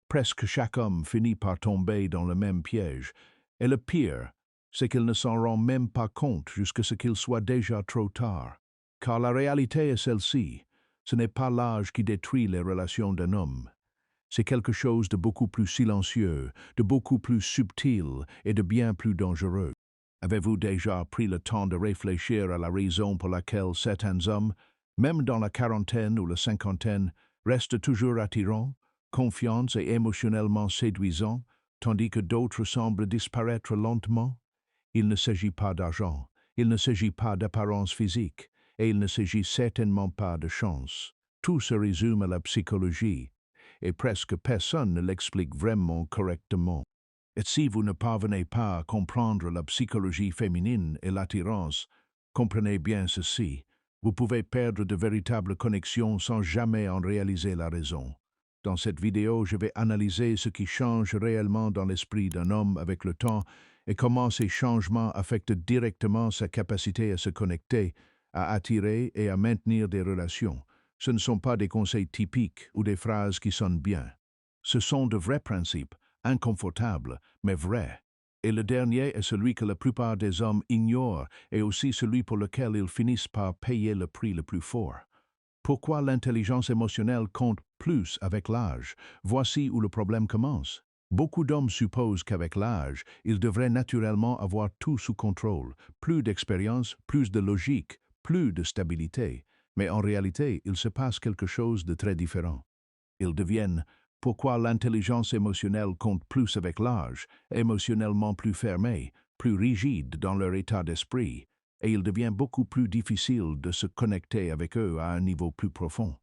Presque chaque homme finit par tomber dans le même piège. Et le pire, c'est qu'il ne s'en rend même pas compte jusqu'à ce qu'il soit déjà trop tard. Car la réalité est celle-ci. Ce n'est pas l'âge qui détruit les relations d'un homme. C'est quelque chose de beaucoup plus silencieux, de beaucoup plus subtil et de bien plus dangereux. Avez-vous déjà pris le temps de réfléchir à la raison pour laquelle certains hommes, même dans la quarantaine ou la cinquantaine, restent toujours attirants, confiants et émotionnellement séduisants, tandis que d'autres semblent disparaître lentement? Il ne s'agit pas d'argent, il ne s'agit pas d'apparence physique, et il ne s'agit certainement pas de chance. Tout se résume à la psychologie, et presque personne ne l'explique vraiment correctement. Et si vous ne parvenez pas à comprendre la psychologie féminine et l'attirance, comprenez bien ceci, vous pouvez perdre de véritables connexions sans jamais en réaliser la raison. Dans cette vidéo, je vais analyser ce qui change réellement dans l'esprit d'un homme avec le temps et comment ces changements affectent directement sa capacité à se connecter, à attirer et à maintenir des relations. Ce ne sont pas des conseils typiques ou des phrases qui sonnent bien. Ce sont de vrais principes, inconfortables, mais vrais. Et le dernier est celui que la plupart des hommes ignorent et aussi celui pour lequel ils finissent par payer le prix le plus fort. Pourquoi l'intelligence émotionnelle compte plus avec l'âge? Voici où le problème commence. Beaucoup d'hommes supposent qu'avec l'âge, ils devraient naturellement avoir tout sous contrôle, plus d'expérience, plus de logique, plus de stabilité. Mais en réalité, il se passe quelque chose de très différent. Ils deviennent, pourquoi l'intelligence émotionnelle compte plus avec l'âge, émotionnellement plus fermés, plus rigides dans leur état d'esprit, et il devient beaucoup plus difficile de se connecter avec eux à un niveau plus profond.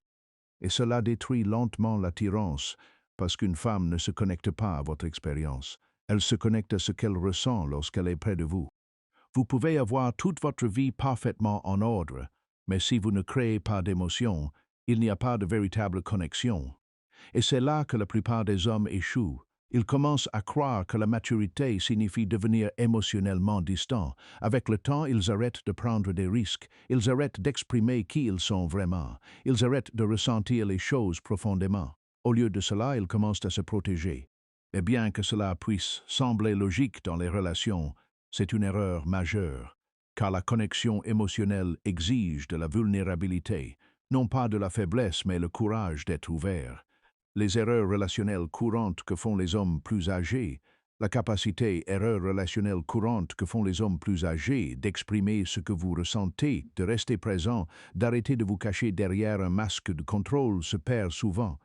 Et cela détruit lentement l'attirance, parce qu'une femme ne se connecte pas à votre expérience. Elle se connecte à ce qu'elle ressent lorsqu'elle est près de vous. Vous pouvez avoir toute votre vie parfaitement en ordre, mais si vous ne créez pas d'émotion, il n'y a pas de véritable connexion. Et c'est là que la plupart des hommes échouent. Ils commencent à croire que la maturité signifie devenir émotionnellement distant. Avec le temps, ils arrêtent de prendre des risques. Ils arrêtent d'exprimer qui ils sont vraiment. Ils arrêtent de ressentir les choses profondément. Au lieu de cela, ils commencent à se protéger. Et bien que cela puisse sembler logique dans les relations, c'est une erreur majeure, car la connexion émotionnelle exige de la vulnérabilité, non pas de la faiblesse, mais le courage d'être ouvert. Les erreurs relationnelles courantes que font les hommes plus âgés, la erreur relationnelle courante que font les hommes plus âgés d'exprimer ce que vous ressentez, de rester présent, d'arrêter de vous cacher derrière un masque de contrôle se perd souvent.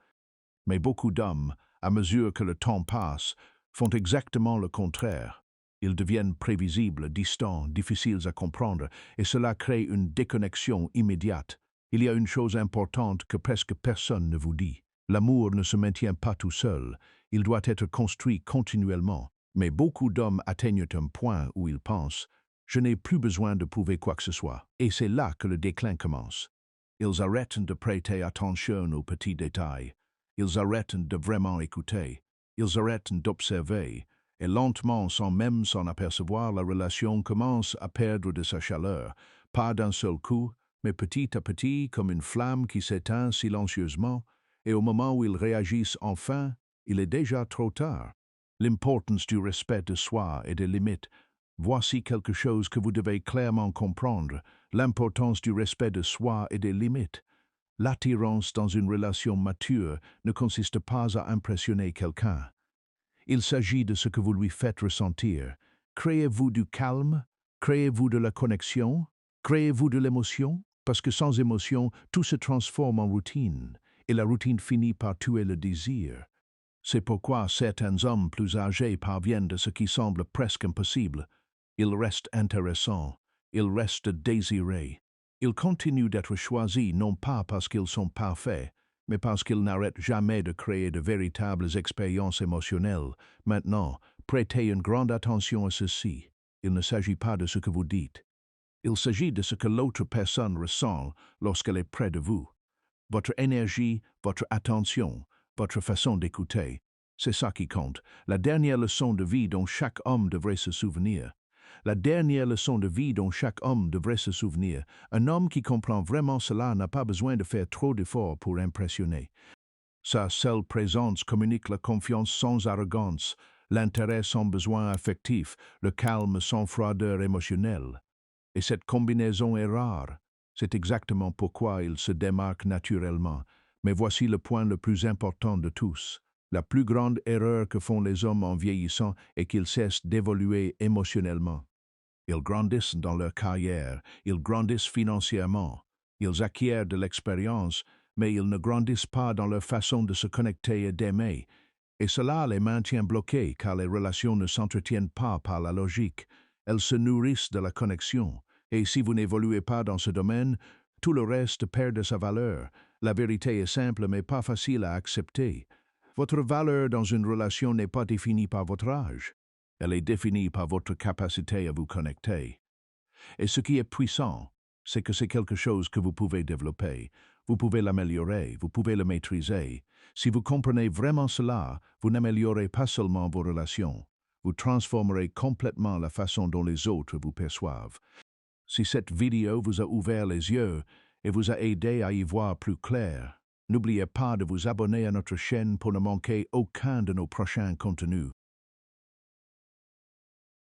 Mais beaucoup d'hommes, à mesure que le temps passe, font exactement le contraire. Ils deviennent prévisibles, distants, difficiles à comprendre, et cela crée une déconnexion immédiate. Il y a une chose importante que presque personne ne vous dit. L'amour ne se maintient pas tout seul, il doit être construit continuellement. Mais beaucoup d'hommes atteignent un point où ils pensent « je n'ai plus besoin de prouver quoi que ce soit ». Et c'est là que le déclin commence. Ils arrêtent de prêter attention aux petits détails. Ils arrêtent de vraiment écouter. Ils arrêtent d'observer. Et lentement, sans même s'en apercevoir, la relation commence à perdre de sa chaleur. Pas d'un seul coup, mais petit à petit, comme une flamme qui s'éteint silencieusement. Et au moment où ils réagissent enfin, il est déjà trop tard. L'importance du respect de soi et des limites. Voici quelque chose que vous devez clairement comprendre. L'importance du respect de soi et des limites. L'attirance dans une relation mature ne consiste pas à impressionner quelqu'un. Il s'agit de ce que vous lui faites ressentir. Créez-vous du calme? Créez-vous de la connexion? Créez-vous de l'émotion? Parce que sans émotion, tout se transforme en routine, et la routine finit par tuer le désir. C'est pourquoi certains hommes plus âgés parviennent à ce qui semble presque impossible. Ils restent intéressants, ils restent désirés. Ils continuent d'être choisis non pas parce qu'ils sont parfaits, mais parce qu'ils n'arrêtent jamais de créer de véritables expériences émotionnelles. Maintenant, prêtez une grande attention à ceci. Il ne s'agit pas de ce que vous dites. Il s'agit de ce que l'autre personne ressent lorsqu'elle est près de vous. Votre énergie, votre attention, votre façon d'écouter. C'est ça qui compte. La dernière leçon de vie dont chaque homme devrait se souvenir. La dernière leçon de vie dont chaque homme devrait se souvenir. Un homme qui comprend vraiment cela n'a pas besoin de faire trop d'efforts pour impressionner. Sa seule présence communique la confiance sans arrogance, l'intérêt sans besoin affectif, le calme sans froideur émotionnelle. Et cette combinaison est rare. C'est exactement pourquoi il se démarque naturellement. Mais voici le point le plus important de tous. La plus grande erreur que font les hommes en vieillissant est qu'ils cessent d'évoluer émotionnellement. Ils grandissent dans leur carrière, ils grandissent financièrement, ils acquièrent de l'expérience, mais ils ne grandissent pas dans leur façon de se connecter et d'aimer. Et cela les maintient bloqués car les relations ne s'entretiennent pas par la logique. Elles se nourrissent de la connexion. Et si vous n'évoluez pas dans ce domaine, tout le reste perd de sa valeur. La vérité est simple mais pas facile à accepter. Votre valeur dans une relation n'est pas définie par votre âge. Elle est définie par votre capacité à vous connecter. Et ce qui est puissant, c'est que c'est quelque chose que vous pouvez développer. Vous pouvez l'améliorer, vous pouvez le maîtriser. Si vous comprenez vraiment cela, vous n'améliorez pas seulement vos relations, vous transformerez complètement la façon dont les autres vous perçoivent. Si cette vidéo vous a ouvert les yeux et vous a aidé à y voir plus clair, n'oubliez pas de vous abonner à notre chaîne pour ne manquer aucun de nos prochains contenus.